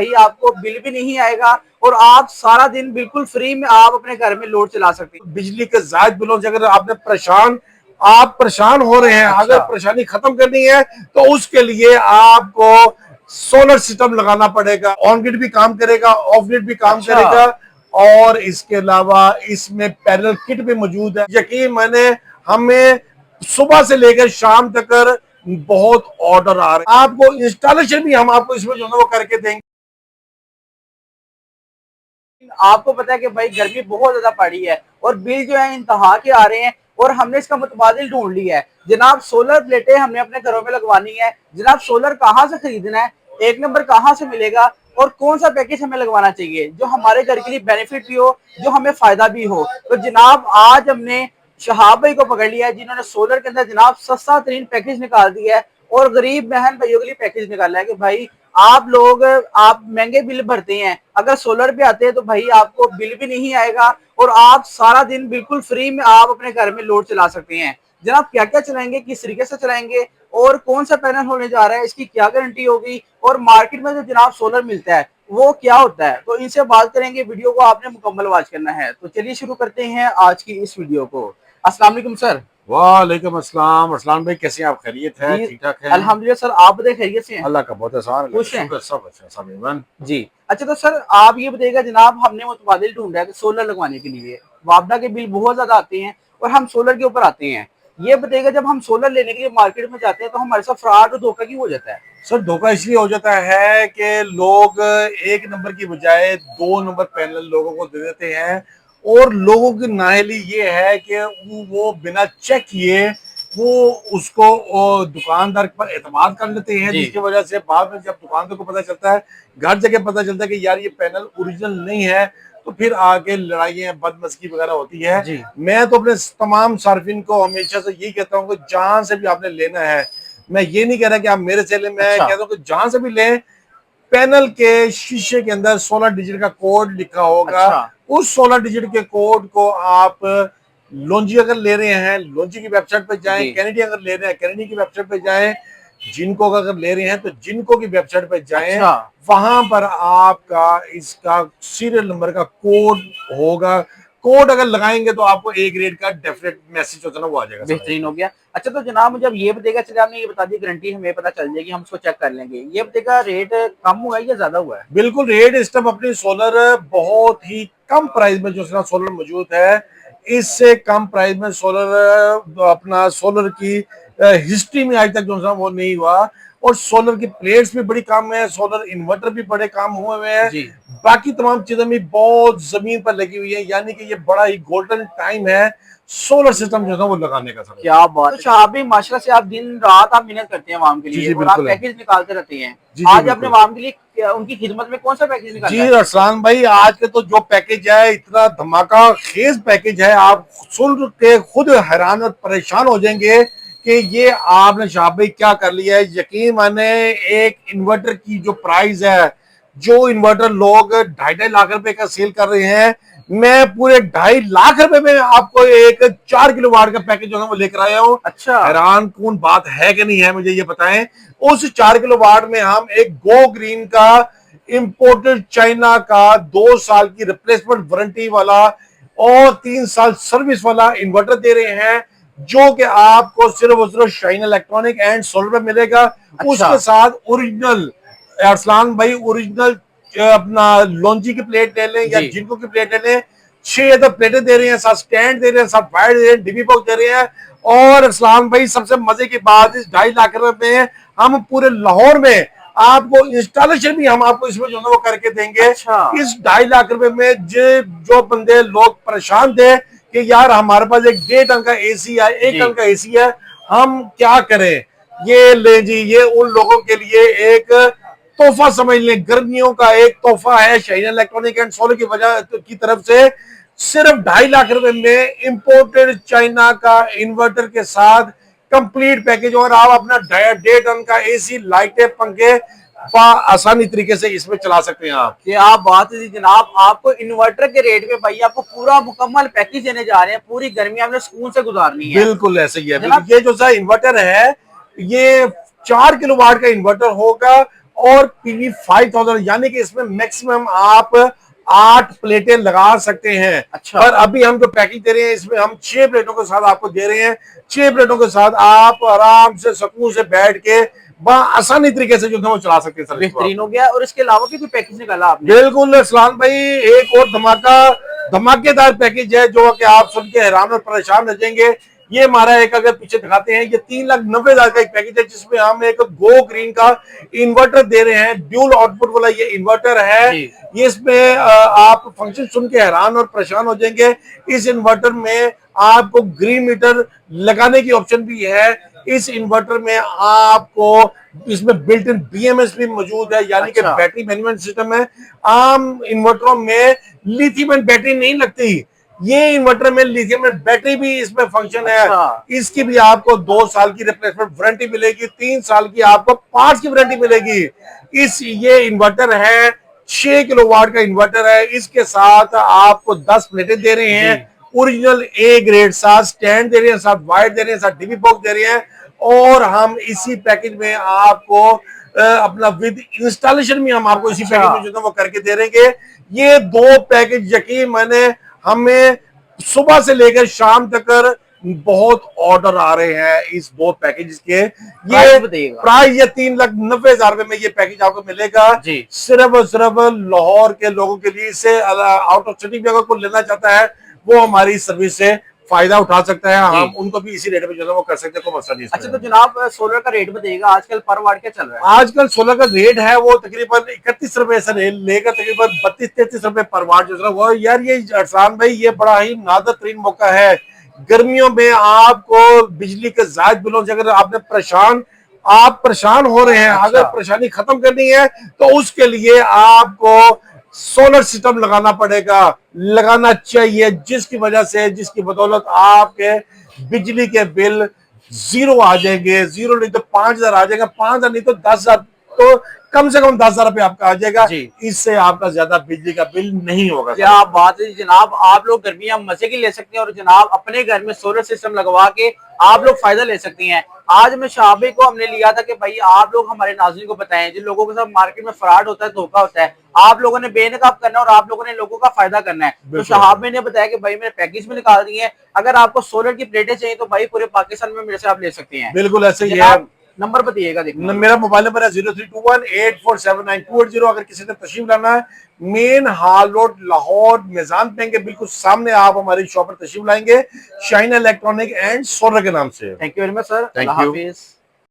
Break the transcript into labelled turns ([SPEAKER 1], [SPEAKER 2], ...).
[SPEAKER 1] भाई आपको बिल भी नहीं आएगा और आप सारा दिन बिल्कुल फ्री में आप अपने घर में लोड चला सकते हैं।
[SPEAKER 2] बिजली के जायद बिलों से अगर आप परेशान हो रहे हैं,
[SPEAKER 1] अच्छा।
[SPEAKER 2] अगर परेशानी खत्म करनी है तो उसके लिए आपको सोलर सिस्टम लगाना पड़ेगा। ऑन ग्रिड भी काम करेगा, ऑफ ग्रिड भी काम
[SPEAKER 1] अच्छा।
[SPEAKER 2] करेगा, और इसके अलावा इसमें पैरेलल किट भी मौजूद है। यकीन माने, हमें सुबह से लेकर शाम तक बहुत ऑर्डर आ रहे हैं। आपको इंस्टॉलेशन भी हम आपको इसमें जो है वो करके देंगे।
[SPEAKER 1] आपको पता है कि भाई गर्मी बहुत ज्यादा पड़ी है और बिल जो है इंतहा के आ रहे हैं और हमने इसका मुतबादिल ढूंढ लिया है। जनाब सोलर प्लेटें हमने अपने घरों में लगवानी है। जनाब सोलर कहाँ से खरीदना है, एक नंबर कहाँ से मिलेगा और कौन सा पैकेज हमें लगवाना चाहिए जो हमारे घर के लिए बेनिफिट भी हो, जो हमें फायदा भी हो। तो जनाब आज हमने शहाब भाई को पकड़ लिया है जिन्होंने सोलर के अंदर जनाब सस्ता तरीन पैकेज निकाल दिया है और गरीब बहन भाइयों के लिए पैकेज निकाला है कि भाई आप महंगे बिल भरते हैं, अगर सोलर पे आते हैं तो भाई आपको बिल भी नहीं आएगा और आप सारा दिन बिल्कुल फ्री में आप अपने घर में लोड चला सकते हैं। जनाब क्या क्या चलाएंगे, किस तरीके से चलाएंगे और कौन सा पैनल होने जा रहा है, इसकी क्या गारंटी होगी और मार्केट में जो जनाब सोलर मिलता है वो क्या होता है, तो इनसे बात करेंगे। वीडियो को आपने मुकम्मल वॉच करना है। तो चलिए शुरू करते हैं आज की इस वीडियो को। अस्सलाम वालेकुम सर।
[SPEAKER 2] वालेकुम अस्सलाम। अस्सलाम भाई, कैसे हैं आप? खैरियत है?
[SPEAKER 1] जी
[SPEAKER 2] ठीक ठाक है?
[SPEAKER 1] अल्हम्दुलिल्लाह सर, आप बताइए खैरियत से हैं?
[SPEAKER 2] अल्लाह का बहुत एहसान है,
[SPEAKER 1] खुश हैं?
[SPEAKER 2] शुक्र, सब अच्छा, सब ईमान।
[SPEAKER 1] जी। अच्छा तो सर आप ये बताइएगा, जनाब हमने मुतबादिल ढूंढा है कि सोलर लगवाने के लिए वापडा के बिल बहुत ज्यादा आते हैं और हम सोलर के ऊपर आते हैं। ये बताइएगा जब हम सोलर लेने के लिए मार्केट में जाते हैं तो हमारे साथ फ्रॉड और धोखा क्यों हो जाता है?
[SPEAKER 2] सर, धोखा इसलिए हो जाता है कि लोग एक नंबर की बजाय दो नंबर पैनल लोगों को दे देते हैं, और लोगों की नाअहली ये है कि वो बिना चेक किए वो उसको दुकानदार पर एतमाद कर लेते हैं,
[SPEAKER 1] जी।
[SPEAKER 2] जिसकी वजह से बाद में जब दुकानदार को पता चलता है, घर जगह पता चलता है कि यार ये पैनल ओरिजिनल नहीं है, तो फिर आगे लड़ाइयाँ बदमज़गी वगैरह होती है।
[SPEAKER 1] जी।
[SPEAKER 2] मैं तो अपने तमाम सार्फिन को हमेशा से यही कहता हूँ कि जहां से भी आपने लेना है, मैं ये नहीं कह रहा कि आप मेरे से लें, मैं
[SPEAKER 1] अच्छा।
[SPEAKER 2] कहता हूँ कि जहां से भी लें, पैनल के शीशे के अंदर 16 डिजिट का कोड लिखा होगा।
[SPEAKER 1] अच्छा।
[SPEAKER 2] उस 16 डिजिट के कोड को आप लॉन्जी अगर ले रहे हैं, लॉन्जी की वेबसाइट पर जाएं,
[SPEAKER 1] जी।
[SPEAKER 2] कैनेडी अगर ले रहे हैं, कैनेडी की वेबसाइट पर जाएं, जिनको अगर ले रहे हैं तो जिनको की वेबसाइट पर जाएं,
[SPEAKER 1] अच्छा।
[SPEAKER 2] वहां पर आपका इसका सीरियल नंबर का कोड होगा। कोड अगर लगाएंगे तो आपको ए ग्रेड का डेफिनेट मैसेज होता है ना, वो आ जाएगा
[SPEAKER 1] बेहतरीन हो
[SPEAKER 2] समझ।
[SPEAKER 1] गया। अच्छा तो जनाब मुझे अब ये बताइएगा, चलिए आपने ये बता दी गारंटी हमें पता चल जाएगी, हम उसको चेक कर लेंगे। ये बताइएगा रेट कम हुआ है या ज्यादा हुआ है?
[SPEAKER 2] बिल्कुल, रेट इस टाइम अपनी सोलर बहुत ही कम प्राइस में जो सोलर मौजूद है, इससे कम प्राइस में सोलर अपना सोलर की हिस्ट्री में आज तक जो है वो नहीं हुआ। और सोलर की प्लेट्स भी बड़ी कम है, सोलर इन्वर्टर भी बड़े काम हुए हुए हैं,
[SPEAKER 1] जी।
[SPEAKER 2] बाकी तमाम चीजें भी बहुत जमीन पर लगी हुई है, यानी कि ये बड़ा ही गोल्डन टाइम है सोलर सिस्टम जो है वो लगाने का। सर
[SPEAKER 1] क्या बात है। तो शाह भाई माशाल्लाह से आप दिन रात आप मेहनत करते हैं आवाम के
[SPEAKER 2] जी
[SPEAKER 1] लिए
[SPEAKER 2] जी
[SPEAKER 1] और आप
[SPEAKER 2] बिल्कुल है।
[SPEAKER 1] पैकेज निकालते रहते हैं।
[SPEAKER 2] जी जी
[SPEAKER 1] आज आपने
[SPEAKER 2] बिल्कुल।
[SPEAKER 1] आवाम के लिए उनकी खिदमत में कौन सा पैकेज निकाला
[SPEAKER 2] जी
[SPEAKER 1] है?
[SPEAKER 2] अरसलान भाई, आज के तो जो पैकेज है इतना धमाका खेज पैकेज है, आप सुन के खुद हैरान और परेशान हो जाएंगे कि ये आपने शाह भाई क्या कर लिया है। यकीन माने, एक इन्वर्टर की जो प्राइस है, जो इन्वर्टर लोग 2.5 लाख रुपए का सेल कर रहे हैं, मैं पूरे 2.5 लाख रुपए में आपको एक 4 किलोवाट का पैकेज जो है वो लेकर आया हूँ।
[SPEAKER 1] अच्छा।
[SPEAKER 2] हैरान कौन बात है कि नहीं है, मुझे ये बताएं। उस 4 किलोवाट में हम एक गो ग्रीन का इंपोर्टेड चाइना का 2 साल की रिप्लेसमेंट वारंटी वाला और 3 साल सर्विस वाला इन्वर्टर दे रहे हैं, जो कि आपको सिर्फ और सिर्फ शाइन इलेक्ट्रॉनिक एंड सोलर में मिलेगा।
[SPEAKER 1] अच्छा।
[SPEAKER 2] उसके साथ ओरिजिनल अरसलान भाई, ओरिजिनल अपना लॉन्जी की प्लेट ले लें या
[SPEAKER 1] जी।
[SPEAKER 2] जिनको की प्लेट ले लें, 6 प्लेटें दे रहे हैं, साथ स्टैंड दे रहे हैं, साथ वायर दे रहे हैं, डिब्बी बॉक्स दे रहे हैं। और अरसलान भाई सबसे मजे की बात, इस 2.5 लाख रुपए में हम पूरे लाहौर में आपको इंस्टॉलेशन भी हम आपको इसमें जो है वो करके देंगे।
[SPEAKER 1] अच्छा।
[SPEAKER 2] इस 2.5 लाख रुपए में जो बंदे लोग परेशान थे कि यार हमारे पास एक 1.5 टन का एसी है, 1 टन का एसी है, हम क्या करें, ये ले जी, ये उन लोगों के लिए एक तोहफा समझ लें, गर्मियों का एक तोहफा है शाइन इलेक्ट्रॉनिक एंड सोलर की वजह की तरफ से। सिर्फ 2.5 लाख रुपए में इंपोर्टेड चाइना का इन्वर्टर के साथ कंप्लीट पैकेज, और आप अपना 1.5 टन का एसी, लाइटें, पंखे आसानी तरीके से इसमें चला सकते हैं आप।
[SPEAKER 1] कि आप बात है जनाब, आपको इन्वर्टर के रेट पे भाई आपको पूरा मुकम्मल पैकेज देने जा रहे हैं, पूरी गर्मी आपने सुकून से गुजारनी है।
[SPEAKER 2] बिल्कुल ऐसे ही है।
[SPEAKER 1] जनाब
[SPEAKER 2] ये जो सा इन्वर्टर है, ये 4 किलोवाट का इन्वर्टर होगा और पीवी 5000, यानी कि इसमें मैक्सिमम आप 8 प्लेटें लगा सकते हैं।
[SPEAKER 1] अच्छा।
[SPEAKER 2] पर अभी हम जो पैकेज दे रहे हैं इसमें हम 6 प्लेटों के साथ आपको दे रहे हैं। 6 प्लेटों के साथ आप आराम से सुकून से बैठ के आसानी तरीके से जो है वो चला सकते हैं सर।
[SPEAKER 1] बेहतरीन हो गया। और इसके अलावा भी कोई पैकेज निकाला आपने?
[SPEAKER 2] बिल्कुल सलाम भाई, एक और धमाकेदार पैकेज है जो कि आप सुन के हैरान और परेशान रह जाएंगे। ये हमारा एक, अगर पीछे दिखाते हैं, ये 3,90,000 का एक पैकेज है जिसमें हम एक गो ग्रीन का इन्वर्टर दे रहे हैं। ड्यूल आउटपुट वाला ये इन्वर्टर है। ये इसमें आप फंक्शन सुन के हैरान और परेशान हो जाएंगे। इस इन्वर्टर में आपको ग्रीन मीटर लगाने की ऑप्शन भी है। इस इन्वर्टर में आपको इसमें बिल्ट इन बीएमएस भी मौजूद है, यानी कि बैटरी मैनेजमेंट सिस्टम है। आम इन्वर्टरों में लिथियम बैटरी नहीं लगती, ये इन्वर्टर में लिथियम बैटरी भी इसमें फंक्शन है। इसकी भी आपको 2 साल की रिप्लेसमेंट वारंटी मिलेगी, 3 साल की आपको पार्ट्स की वारंटी मिलेगी। ये इन्वर्टर है 6 किलोवाट का इन्वर्टर है। इसके साथ आपको 10 प्लेटें दे रहे हैं, ओरिजिनल ए ग्रेड, साथ स्टैंड दे रहे हैं, साथ वायर दे रहे हैं, साथ डीबी बॉक्स दे रहे हैं। और हम इसी पैकेज में आपको अपना विद इंस्टॉलेशन भी हम आपको इसी पैकेज में जो है वो करके दे देंगे। ये 2 पैकेज यकीन माने हमें सुबह से लेकर शाम तक बहुत ऑर्डर आ रहे हैं इस 2 पैकेज के। ये प्राइस ये 3,90,000 रुपए में ये पैकेज आपको मिलेगा सिर्फ और सिर्फ लाहौर के लोगों के लिए। इससे आउट ऑफ सिटी भी अगर कोई लेना चाहता है वो हमारी सर्विस से फायदा उठा सकता है। हम उनको भी इसी रेट में जो है वो कर सकते हैं, कोई मसला नहीं।
[SPEAKER 1] अच्छा, तो जनाब सोलर का रेट बताइएगा आजकल पर वाट क्या चल रहा है?
[SPEAKER 2] आजकल सोलर का रेट है वो तकरीबन 31 रुपए से लेकर तकरीबन 32-33 रुपए पर वाट जो है वो। यार ये अरसान भाई, ये बड़ा ही नादर तरीन मौका है गर्मियों में आपको बिजली के जायद बिलों से अगर आपने आप परेशान हो रहे हैं। अगर परेशानी खत्म करनी है तो उसके लिए आपको सोलर सिस्टम लगाना पड़ेगा, लगाना चाहिए, जिसकी वजह से, जिसकी बदौलत आपके बिजली के बिल 0 आ जाएंगे। 0 नहीं तो 5,000 आ जाएगा, 5,000 नहीं तो 10,000, तो कम से कम 10,000 रुपए आपका आ जाएगा। इससे आपका ज्यादा बिजली का बिल नहीं होगा।
[SPEAKER 1] क्या आप बात है जनाब, आप लोग गर्मियां मजे की ले सकते हैं और जनाब अपने घर में सोलर सिस्टम लगवा के आप लोग फायदा ले सकती हैं। आज मैं शाबे को हमने लिया था कि भाई आप लोग हमारे नाज़रीन को बताएं, जिन लोगों के साथ मार्केट में फ्रॉड होता है, धोखा होता है, आप लोगों ने बेनकाब करना है और आप लोगों ने लोगों का फायदा करना है। तो शहाब ने बताया कि भाई मैंने पैकेज में निकाल दिए हैं, अगर आपको सोलर की प्लेटें चाहिए तो भाई पूरे पाकिस्तान में मेरे से आप ले सकते हैं।
[SPEAKER 2] बिल्कुल ऐसे ही है।
[SPEAKER 1] नंबर बताइएगा। देखिए
[SPEAKER 2] मेरा मोबाइल नंबर है 032184798280। अगर किसी ने तशरीफ लाना है, मेन हाल रोड लाहौर मिजान बैंक के बिल्कुल सामने आप हमारी शॉप पर तशरीफ लाएंगे, शाइन इलेक्ट्रॉनिक एंड सोलर के नाम से।
[SPEAKER 1] Thank you very much sir.
[SPEAKER 2] Thank you.